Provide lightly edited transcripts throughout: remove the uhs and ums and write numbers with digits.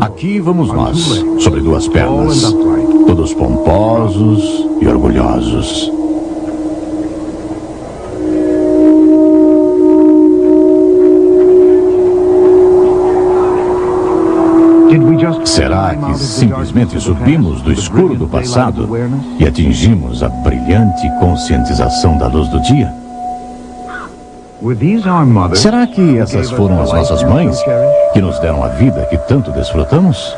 Aqui vamos nós, sobre duas pernas, todos pomposos e orgulhosos. Será que simplesmente subimos do escuro do passado e atingimos a brilhante conscientização da luz do dia? Será que essas foram as nossas mães que nos deram a vida que tanto desfrutamos?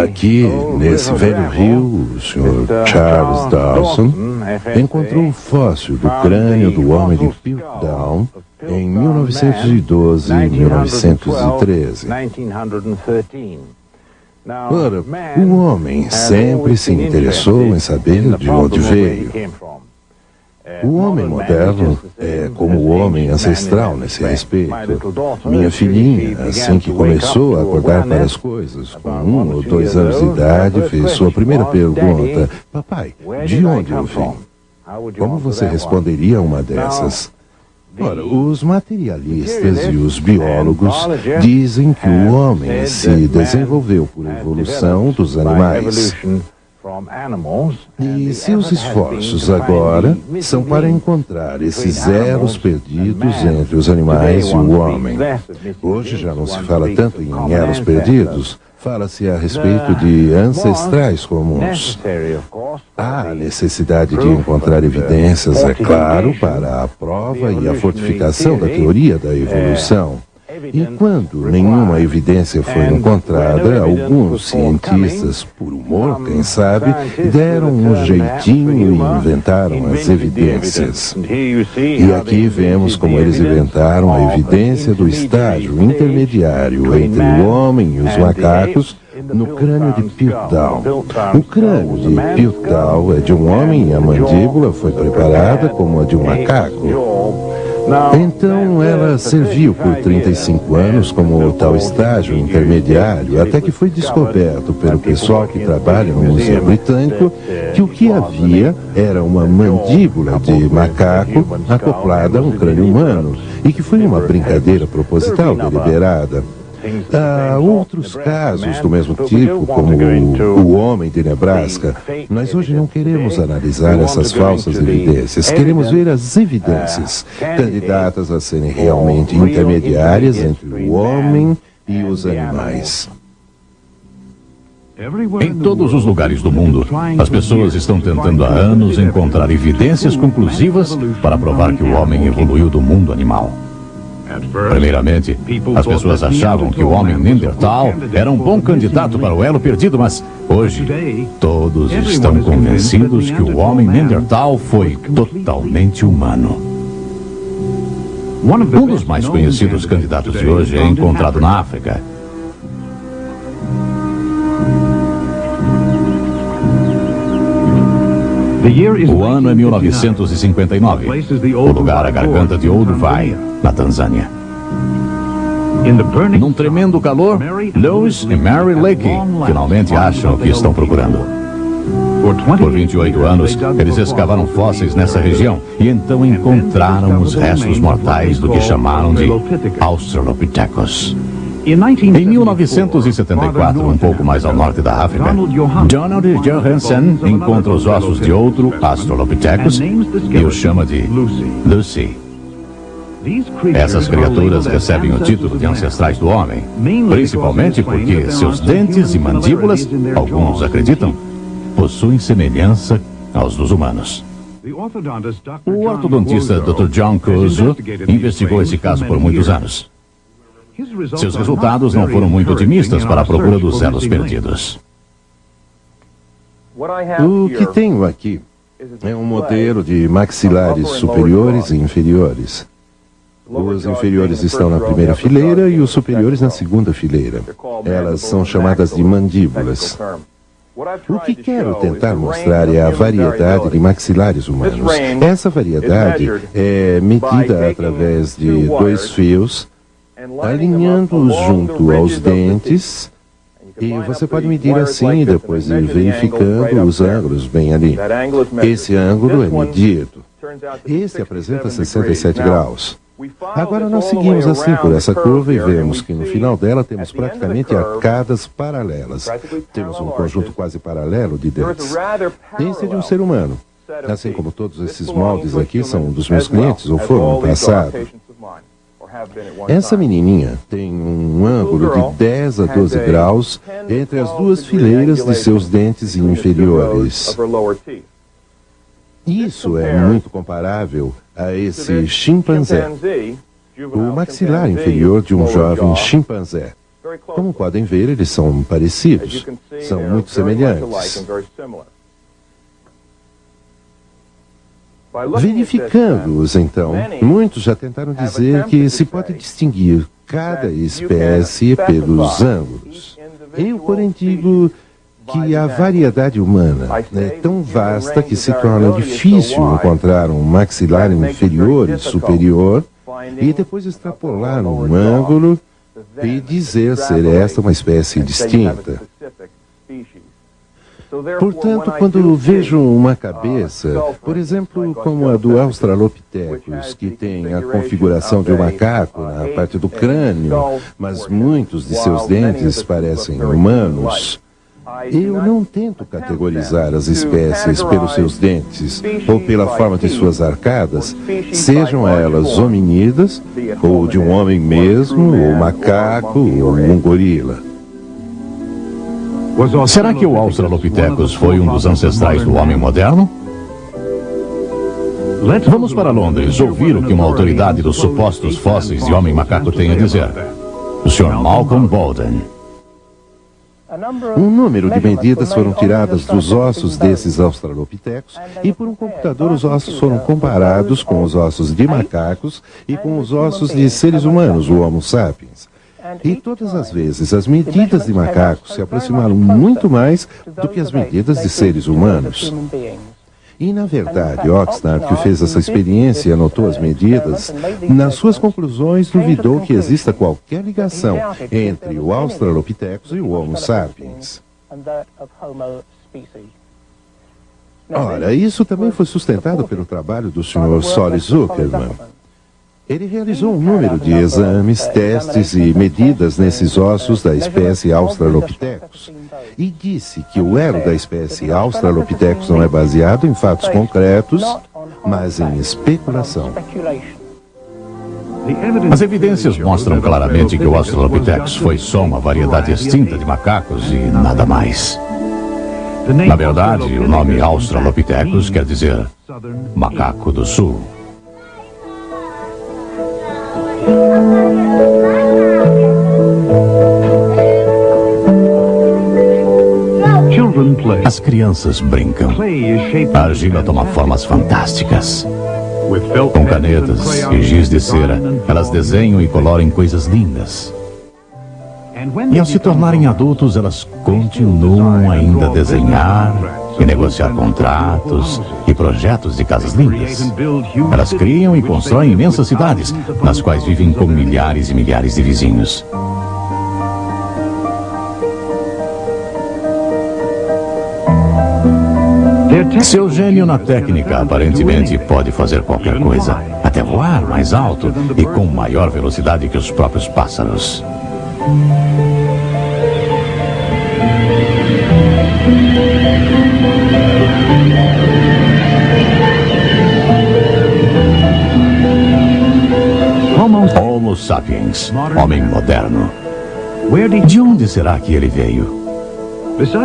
Aqui, nesse velho rio, o Sr. Charles Dawson encontrou o fóssil do crânio do homem de Piltdown em 1912 e 1913. Ora, o homem sempre se interessou em saber de onde veio. O homem moderno é como o homem ancestral nesse respeito. Minha filhinha, assim que começou a acordar para as coisas, com 1 ou 2 anos de idade, fez sua primeira pergunta: papai, de onde eu vim? Como você responderia a uma dessas? Ora, os materialistas e os biólogos dizem que o homem se desenvolveu por evolução dos animais. E seus esforços agora são para encontrar esses elos perdidos entre os animais e o homem. Hoje já não se fala tanto em elos perdidos, fala-se a respeito de ancestrais comuns. Há necessidade de encontrar evidências, é claro, para a prova e a fortificação da teoria da evolução. E quando nenhuma evidência foi encontrada, alguns cientistas, por humor, quem sabe, deram um jeitinho e inventaram as evidências. E aqui vemos como eles inventaram a evidência do estágio intermediário entre o homem e os macacos no crânio de Piltdown. O crânio de Piltdown é de um homem e a mandíbula foi preparada como a de um macaco. Então ela serviu por 35 anos como tal estágio intermediário, até que foi descoberto pelo pessoal que trabalha no Museu Britânico que o que havia era uma mandíbula de macaco acoplada a um crânio humano, e que foi uma brincadeira proposital deliberada. Há outros casos do mesmo tipo, como o homem de Nebraska. Nós hoje não queremos analisar essas falsas evidências, queremos ver as evidências, candidatas a serem realmente intermediárias entre o homem e os animais. Em todos os lugares do mundo, as pessoas estão tentando há anos encontrar evidências conclusivas para provar que o homem evoluiu do mundo animal. Primeiramente, as pessoas achavam que o homem Neandertal era um bom candidato para o elo perdido, mas hoje todos estão convencidos que o homem Neandertal foi totalmente humano. Um dos mais conhecidos candidatos de hoje é encontrado na África. O ano é 1959. O lugar é a Garganta de Olduvai, na Tanzânia. Num tremendo calor, Lewis e Mary Lake finalmente acham o que estão procurando. Por 28 anos, eles escavaram fósseis nessa região e então encontraram os restos mortais do que chamaram de Australopithecus. Em 1974, um pouco mais ao norte da África, Donald Johansen encontra os ossos de outro Australopithecus e o chama de Lucy. Essas criaturas recebem o título de ancestrais do homem, principalmente porque seus dentes e mandíbulas, alguns acreditam, possuem semelhança aos dos humanos. O ortodontista Dr. John Cuso investigou esse caso por muitos anos. Seus resultados não foram muito otimistas para a procura dos elos perdidos. O que tenho aqui é um modelo de maxilares superiores e inferiores. Os inferiores estão na primeira fileira e os superiores na segunda fileira. Elas são chamadas de mandíbulas. O que quero tentar mostrar é a variedade de maxilares humanos. Essa variedade é medida através de dois fios, alinhando-os junto aos dentes, e você pode medir assim e depois ir verificando os ângulos bem ali. Esse ângulo é medido. Este apresenta 67 graus. Agora nós seguimos assim por essa curva e vemos que no final dela temos praticamente arcadas paralelas. Temos um conjunto quase paralelo de dentes. Este é de um ser humano. Assim como todos esses moldes aqui são dos meus clientes ou foram no passado. Essa menininha tem um ângulo de 10 a 12 graus entre as duas fileiras de seus dentes inferiores. Isso é muito comparável a esse chimpanzé, o maxilar inferior de um jovem chimpanzé. Como podem ver, eles são parecidos, são muito semelhantes. Verificando-os, então, muitos já tentaram dizer que se pode distinguir cada espécie pelos ângulos. Eu, porém, digo que a variedade humana é tão vasta que se torna difícil encontrar um maxilar inferior e superior e depois extrapolar um ângulo e dizer ser esta uma espécie distinta. Portanto, quando vejo uma cabeça, por exemplo, como a do Australopithecus, que tem a configuração de um macaco na parte do crânio, mas muitos de seus dentes parecem humanos, eu não tento categorizar as espécies pelos seus dentes ou pela forma de suas arcadas, sejam elas hominídeas, ou de um homem mesmo, ou macaco, ou um gorila. Será que o Australopithecus foi um dos ancestrais do homem moderno? Vamos para Londres ouvir o que uma autoridade dos supostos fósseis de homem-macaco tem a dizer. O Sr. Malcolm Bolden. Um número de medidas foram tiradas dos ossos desses australopitecos e por um computador os ossos foram comparados com os ossos de macacos e com os ossos de seres humanos, o Homo sapiens. E todas as vezes as medidas de macacos se aproximaram muito mais do que as medidas de seres humanos. E, na verdade, Oxnard, que fez essa experiência e anotou as medidas, nas suas conclusões duvidou que exista qualquer ligação entre o Australopithecus e o Homo sapiens. Ora, isso também foi sustentado pelo trabalho do Sr. Solly Zuckerman. Ele realizou um número de exames, testes e medidas nesses ossos da espécie Australopithecus e disse que o elo da espécie Australopithecus não é baseado em fatos concretos, mas em especulação. As evidências mostram claramente que o Australopithecus foi só uma variedade extinta de macacos e nada mais. Na verdade, o nome Australopithecus quer dizer macaco do sul. As crianças brincam. A argila toma formas fantásticas. Com canetas e giz de cera, elas desenham e coloram coisas lindas. E ao se tornarem adultos, elas continuam ainda a desenhar e negociar contratos e projetos de casas lindas. Elas criam e constroem imensas cidades, nas quais vivem com milhares e milhares de vizinhos. Seu gênio na técnica aparentemente pode fazer qualquer coisa, até voar mais alto e com maior velocidade que os próprios pássaros. Homo sapiens, homem moderno. De onde será que ele veio?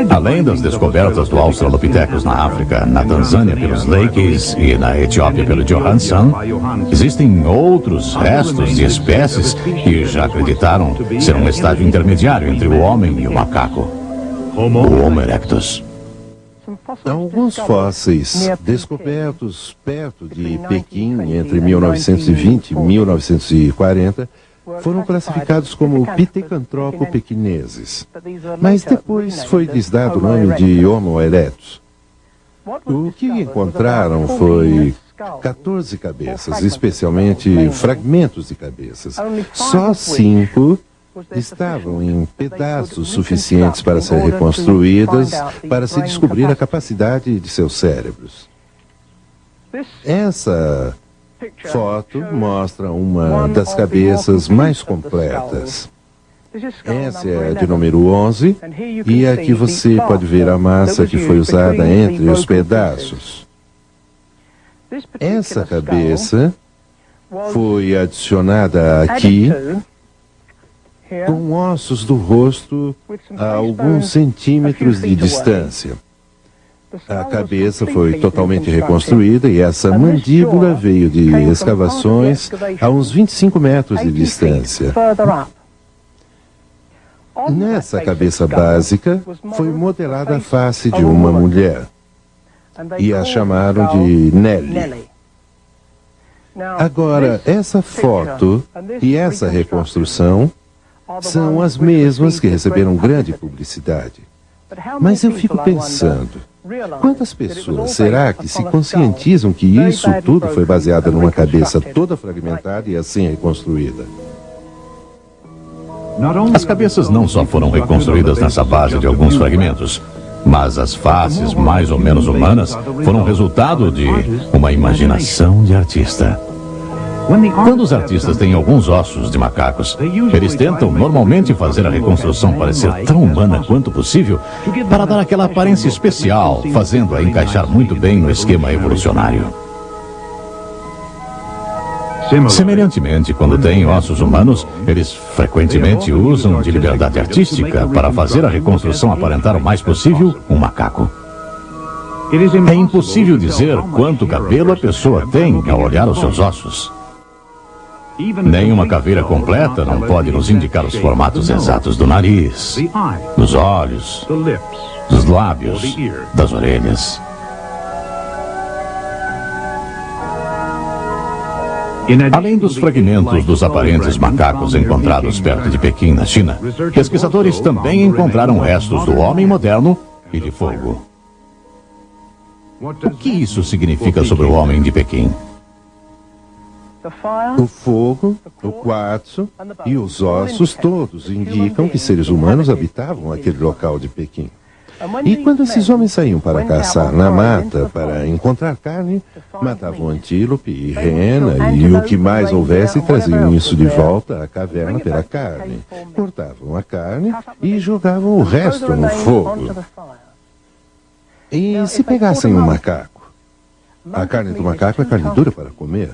Além das descobertas do Australopithecus na África, na Tanzânia pelos Leakeys e na Etiópia pelo Johannesson, existem outros restos de espécies que já acreditaram ser um estágio intermediário entre o homem e o macaco, o Homo erectus. Alguns fósseis descobertos perto de Pequim entre 1920 e 1940 foram classificados como Pithecanthropo-pequineses, mas depois foi-lhes dado o nome de Homo erectus. O que encontraram foi 14 cabeças, especialmente fragmentos de cabeças. Só 5 estavam em pedaços suficientes para ser reconstruídas, para se descobrir a capacidade de seus cérebros. Essa foto mostra uma das cabeças mais completas. Essa é a de número 11, e aqui você pode ver a massa que foi usada entre os pedaços. Essa cabeça foi adicionada aqui com ossos do rosto a alguns centímetros de distância. A cabeça foi totalmente reconstruída e essa mandíbula veio de escavações a uns 25 metros de distância. Nessa cabeça básica foi modelada a face de uma mulher e a chamaram de Nellie. Agora, essa foto e essa reconstrução são as mesmas que receberam grande publicidade. Mas eu fico pensando, quantas pessoas será que se conscientizam que isso tudo foi baseado numa cabeça toda fragmentada e assim reconstruída? As cabeças não só foram reconstruídas nessa base de alguns fragmentos, mas as faces mais ou menos humanas foram resultado de uma imaginação de artista. Quando os artistas têm alguns ossos de macacos, eles tentam normalmente fazer a reconstrução parecer tão humana quanto possível para dar aquela aparência especial, fazendo-a encaixar muito bem no esquema evolucionário. Semelhantemente, quando têm ossos humanos, eles frequentemente usam de liberdade artística para fazer a reconstrução aparentar o mais possível um macaco. É impossível dizer quanto cabelo a pessoa tem ao olhar os seus ossos. Nem uma caveira completa não pode nos indicar os formatos exatos do nariz, dos olhos, dos lábios, das orelhas. Além dos fragmentos dos aparentes macacos encontrados perto de Pequim, na China, pesquisadores também encontraram restos do homem moderno e de fogo. O que isso significa sobre o homem de Pequim? O fogo, o quartzo e os ossos todos indicam que seres humanos habitavam aquele local de Pequim. E quando esses homens saíam para caçar na mata para encontrar carne, matavam antílope e rena e o que mais houvesse e traziam isso de volta à caverna pela carne. Cortavam a carne e jogavam o resto no fogo. E se pegassem um macaco? A carne do macaco é carne dura para comer.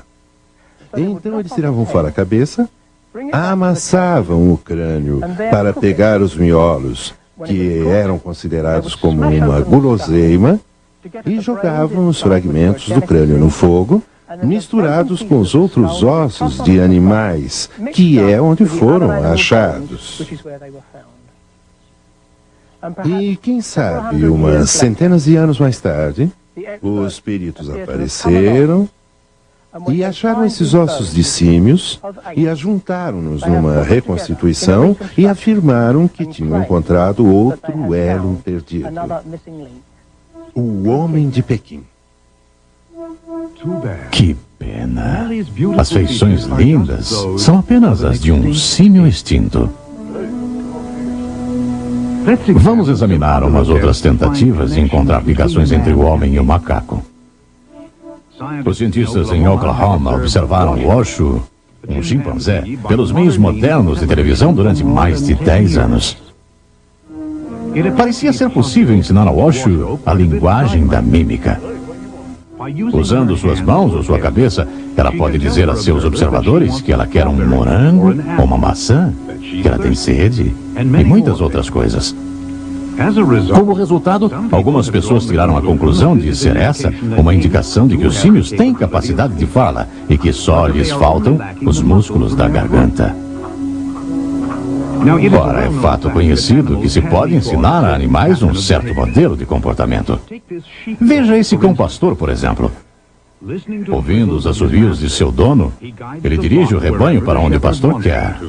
Então eles tiravam fora a cabeça, amassavam o crânio para pegar os miolos, que eram considerados como uma guloseima, e jogavam os fragmentos do crânio no fogo, misturados com os outros ossos de animais, que é onde foram achados. E quem sabe, umas centenas de anos mais tarde, os peritos apareceram e acharam esses ossos de símios e ajuntaram-nos numa reconstituição e afirmaram que tinham encontrado outro elo perdido. O homem de Pequim. Que pena. As feições lindas são apenas as de um símio extinto. Vamos examinar umas outras tentativas de encontrar ligações entre o homem e o macaco. Os cientistas em Oklahoma observaram o Osho, um chimpanzé, pelos meios modernos de televisão durante mais de 10 anos. Parecia ser possível ensinar ao Osho a linguagem da mímica. Usando suas mãos ou sua cabeça, Ela pode dizer a seus observadores que ela quer um morango ou uma maçã, que ela tem sede e muitas outras coisas. Como resultado, algumas pessoas tiraram a conclusão de ser essa uma indicação de que os símios têm capacidade de fala e que só lhes faltam os músculos da garganta. Ora, é fato conhecido que se pode ensinar a animais um certo modelo de comportamento. Veja esse cão pastor, por exemplo. Ouvindo os assovios de seu dono, ele dirige o rebanho para onde o pastor quer.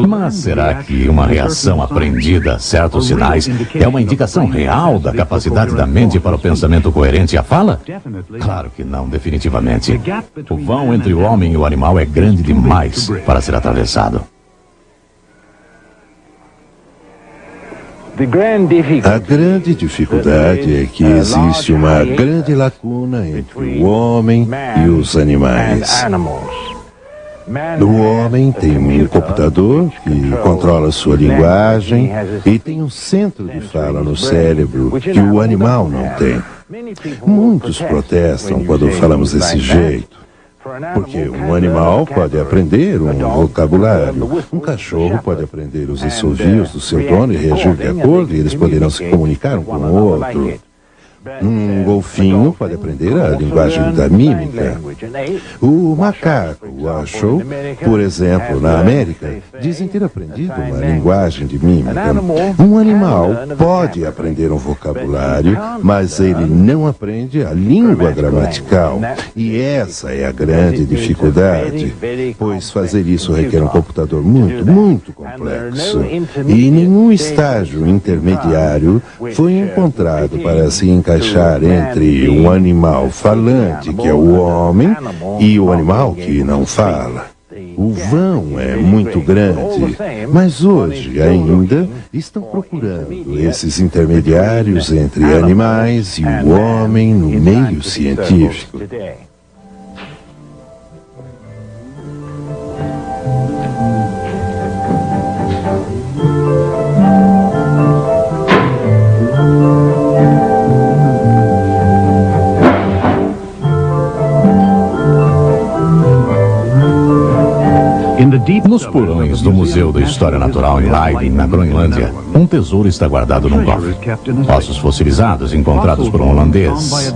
Mas será que uma reação aprendida a certos sinais é uma indicação real da capacidade da mente para o pensamento coerente e a fala? Claro que não, definitivamente. O vão entre o homem e o animal é grande demais para ser atravessado. A grande dificuldade é que existe uma grande lacuna entre o homem e os animais. O homem tem um computador que controla sua linguagem e tem um centro de fala no cérebro que o animal não tem. Muitos protestam quando falamos desse jeito, porque um animal pode aprender um vocabulário, um cachorro pode aprender os assovios do seu dono e reagir de acordo, e eles poderão se comunicar um com o outro. Um golfinho pode aprender a linguagem da mímica. O macaco, o Washoe, por exemplo, na América, dizem ter aprendido uma linguagem de mímica. Um animal pode aprender um vocabulário, mas ele não aprende a língua gramatical. E essa é a grande dificuldade, pois fazer isso requer um computador muito complexo. E nenhum estágio intermediário foi encontrado para se encaixar entre um animal falante, que é o homem, e o animal que não fala. O vão é muito grande, mas hoje ainda estão procurando esses intermediários entre animais e o homem no meio científico. Nos porões do Museu da História Natural em Leiden, na Groenlândia, um tesouro está guardado num cofre. Ossos fossilizados encontrados por um holandês,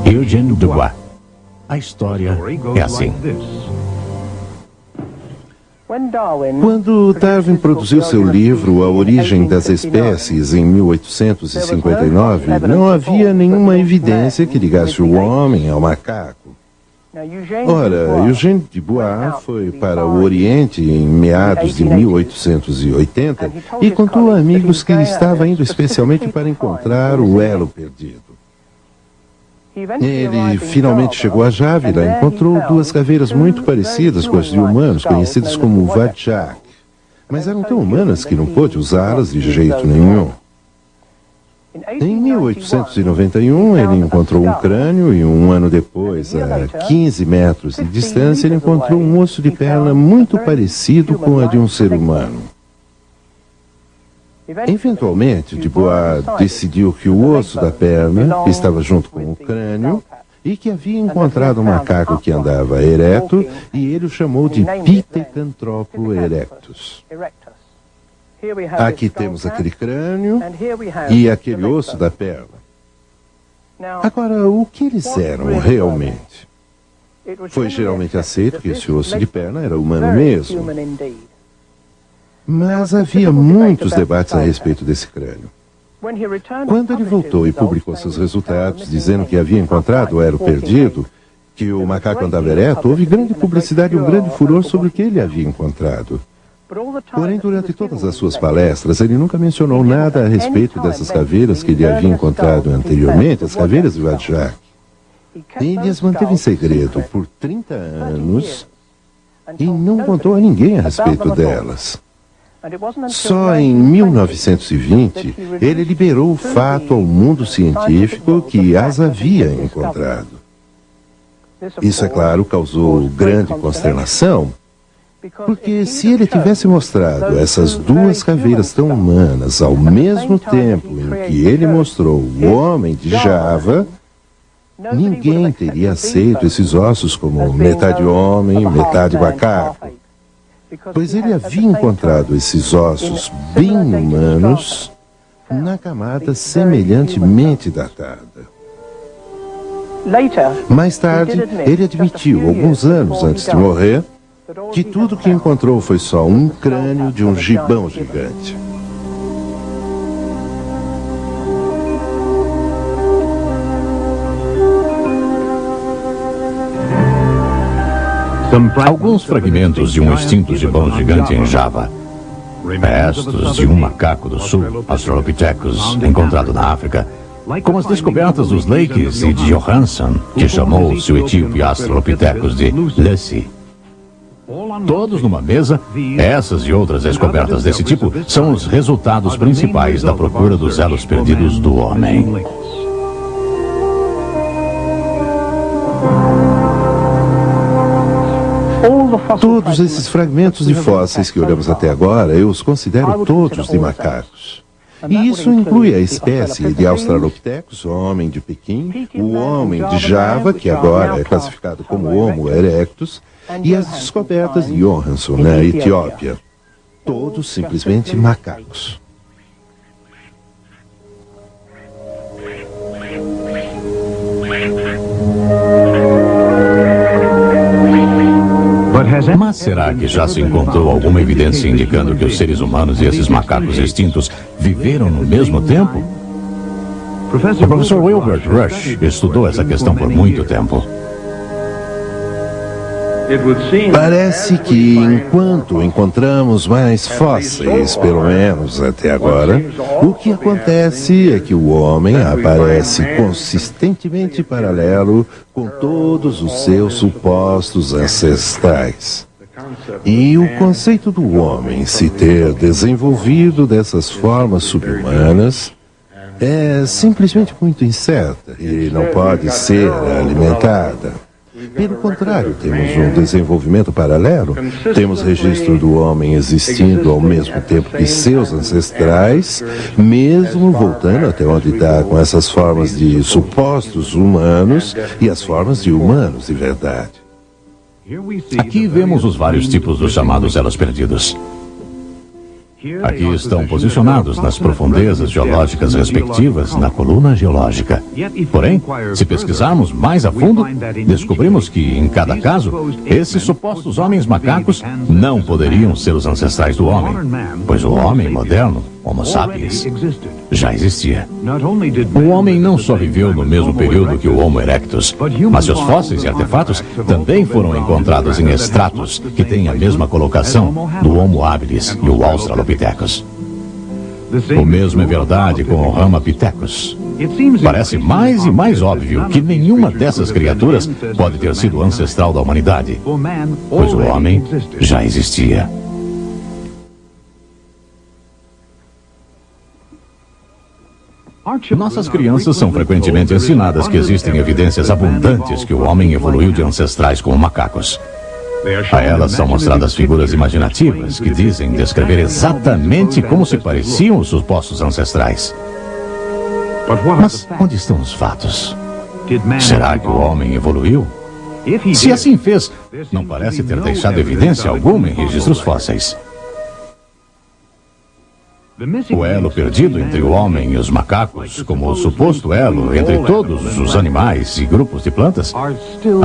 Eugène Dubois. A história é assim. Quando Darwin produziu seu livro A Origem das Espécies em 1859, não havia nenhuma evidência que ligasse o homem ao macaco. Ora, Eugène Dubois foi para o Oriente em meados de 1880 e contou a amigos que ele estava indo especialmente para encontrar o elo perdido. Ele finalmente chegou a Jávila e encontrou duas caveiras muito parecidas com as de humanos, conhecidas como Wadjak, mas eram tão humanas que não pôde usá-las de jeito nenhum. Em 1891, ele encontrou um crânio e um ano depois, a 15 metros de distância, ele encontrou um osso de perna muito parecido com a de um ser humano. Eventualmente, Dubois decidiu que o osso da perna estava junto com o crânio e que havia encontrado um macaco que andava ereto e ele o chamou de Pithecanthropus erectus. Aqui temos aquele crânio e aquele osso da perna. Agora, o que eles eram realmente? Foi geralmente aceito que esse osso de perna era humano mesmo. Mas havia muitos debates a respeito desse crânio. Quando ele voltou e publicou seus resultados, dizendo que havia encontrado o elo perdido, que o macaco andava ereto, houve grande publicidade e um grande furor sobre o que ele havia encontrado. Porém, durante todas as suas palestras, ele nunca mencionou nada a respeito dessas caveiras que ele havia encontrado anteriormente, as caveiras de Wadjak. Ele as manteve em segredo por 30 anos e não contou a ninguém a respeito delas. Só em 1920, ele liberou o fato ao mundo científico que as havia encontrado. Isso, é claro, causou grande consternação, porque se ele tivesse mostrado essas duas caveiras tão humanas ao mesmo tempo em que ele mostrou o homem de Java, ninguém teria aceito esses ossos como metade homem, metade macaco. Pois ele havia encontrado esses ossos bem humanos na camada semelhantemente datada. Mais tarde, ele admitiu, alguns anos antes de morrer, que tudo que encontrou foi só um crânio de um gibão gigante. Alguns fragmentos de um extinto gibão gigante em Java, restos de um macaco do sul, Australopithecus, encontrado na África, como as descobertas dos Lakes e de Johansson, que chamou-se o etíope Australopithecus de Lucy. Todos numa mesa, essas e outras descobertas desse tipo são os resultados principais da procura dos elos perdidos do homem. Todos esses fragmentos de fósseis que olhamos até agora, eu os considero todos de macacos. E isso inclui a espécie de Australopithecus, homem de Pequim, o homem de Java, que agora é classificado como Homo erectus, e as descobertas de Johansson, na Etiópia. Todos simplesmente macacos. Mas será que já se encontrou alguma evidência indicando que os seres humanos e esses macacos extintos viveram no mesmo tempo? O professor Wilbert Rush estudou essa questão por muito tempo. Parece que enquanto encontramos mais fósseis, pelo menos até agora, o que acontece é que o homem aparece consistentemente paralelo com todos os seus supostos ancestrais. E o conceito do homem se ter desenvolvido dessas formas subhumanas é simplesmente muito incerta e não pode ser alimentada. Pelo contrário, temos um desenvolvimento paralelo. Temos registro do homem existindo ao mesmo tempo que seus ancestrais, mesmo voltando até onde está com essas formas de supostos humanos e as formas de humanos de verdade. Aqui vemos os vários tipos dos chamados elos perdidos. Aqui estão posicionados nas profundezas geológicas respectivas na coluna geológica. Porém, se pesquisarmos mais a fundo, descobrimos que, em cada caso, esses supostos homens macacos não poderiam ser os ancestrais do homem, pois o homem moderno, Homo sapiens, já existia. O homem não só viveu no mesmo período que o Homo erectus, mas seus fósseis e artefatos também foram encontrados em estratos que têm a mesma colocação do Homo habilis e o Australopithecus. O mesmo é verdade com o Ramapithecus. Parece mais e mais óbvio que nenhuma dessas criaturas pode ter sido ancestral da humanidade, pois o homem já existia. Nossas crianças são frequentemente ensinadas que existem evidências abundantes que o homem evoluiu de ancestrais como macacos. A elas são mostradas figuras imaginativas que dizem descrever exatamente como se pareciam os supostos ancestrais. Mas onde estão os fatos? Será que o homem evoluiu? Se assim fez, não parece ter deixado evidência alguma em registros fósseis. O elo perdido entre o homem e os macacos, como o suposto elo entre todos os animais e grupos de plantas,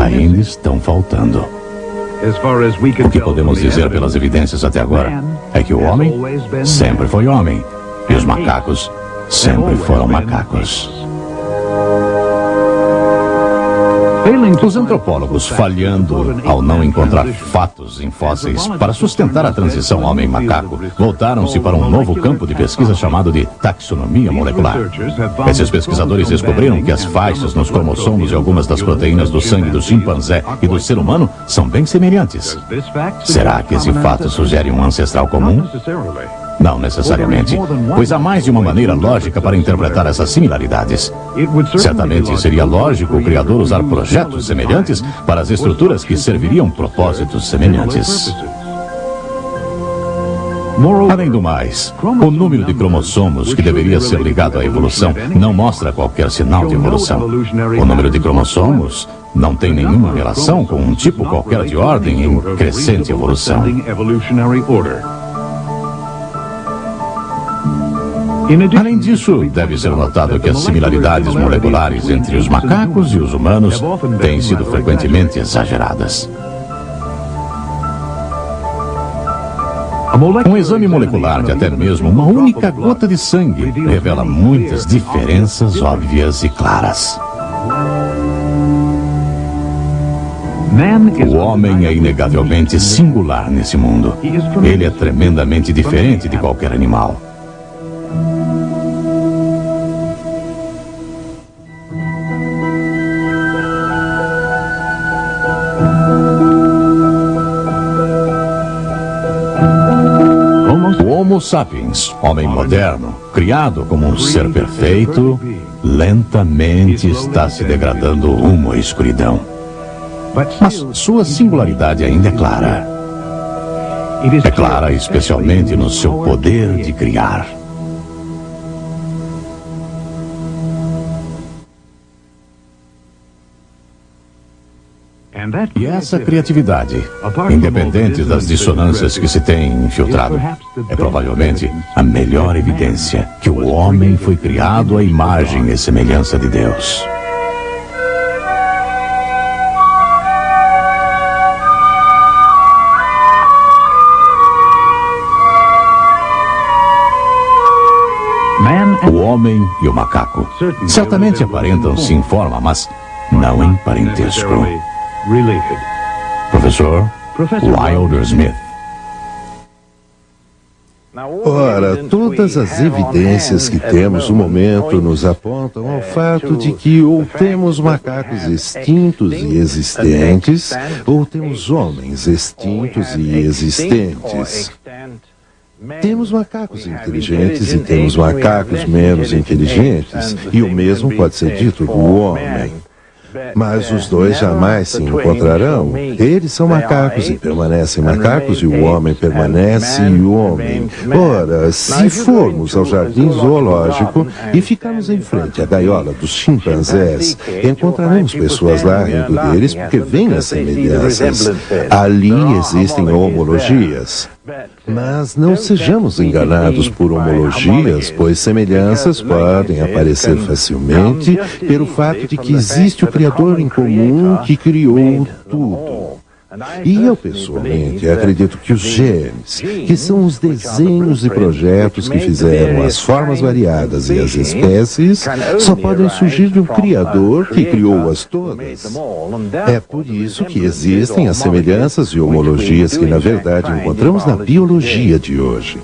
ainda estão faltando. O que podemos dizer pelas evidências até agora é que o homem sempre foi homem e os macacos sempre foram macacos. Os antropólogos, falhando ao não encontrar fatos em fósseis para sustentar a transição homem-macaco, voltaram-se para um novo campo de pesquisa chamado de taxonomia molecular. Esses pesquisadores descobriram que as faixas nos cromossomos e algumas das proteínas do sangue do chimpanzé e do ser humano são bem semelhantes. Será que esse fato sugere um ancestral comum? Não necessariamente, pois há mais de uma maneira lógica para interpretar essas similaridades. Certamente seria lógico o criador usar projetos semelhantes para as estruturas que serviriam propósitos semelhantes. Além do mais, o número de cromossomos que deveria ser ligado à evolução não mostra qualquer sinal de evolução. O número de cromossomos não tem nenhuma relação com um tipo qualquer de ordem em crescente evolução. Além disso, deve ser notado que as similaridades moleculares entre os macacos e os humanos têm sido frequentemente exageradas. Um exame molecular de até mesmo uma única gota de sangue revela muitas diferenças óbvias e claras. O homem é inegavelmente singular nesse mundo. Ele é tremendamente diferente de qualquer animal. O Homo sapiens, homem moderno, criado como um ser perfeito, lentamente está se degradando rumo à escuridão. Mas sua singularidade ainda é clara. É clara especialmente no seu poder de criar. E essa criatividade, independente das dissonâncias que se têm infiltrado, é provavelmente a melhor evidência que o homem foi criado à imagem e semelhança de Deus. O homem e o macaco certamente aparentam-se em forma, mas não em parentesco. Professor Wilder Smith. Ora, todas as evidências que temos no momento nos apontam ao fato de que ou temos macacos extintos e existentes, ou temos homens extintos e existentes. Temos macacos inteligentes e temos macacos menos inteligentes, e o mesmo pode ser dito do homem. Mas os dois jamais se encontrarão. Eles são macacos e permanecem macacos, e o homem permanece homem. Ora, se formos ao jardim zoológico e ficarmos em frente à gaiola dos chimpanzés, encontraremos pessoas lá rindo deles porque veem as semelhanças. Ali existem homologias. Mas não sejamos enganados por homologias, pois semelhanças podem aparecer facilmente pelo fato de que existe o Criador em comum que criou tudo. E eu, pessoalmente, acredito que os genes, que são os desenhos e projetos que fizeram as formas variadas e as espécies, só podem surgir de um Criador que criou-as todas. É por isso que existem as semelhanças e homologias que, na verdade, encontramos na biologia de hoje.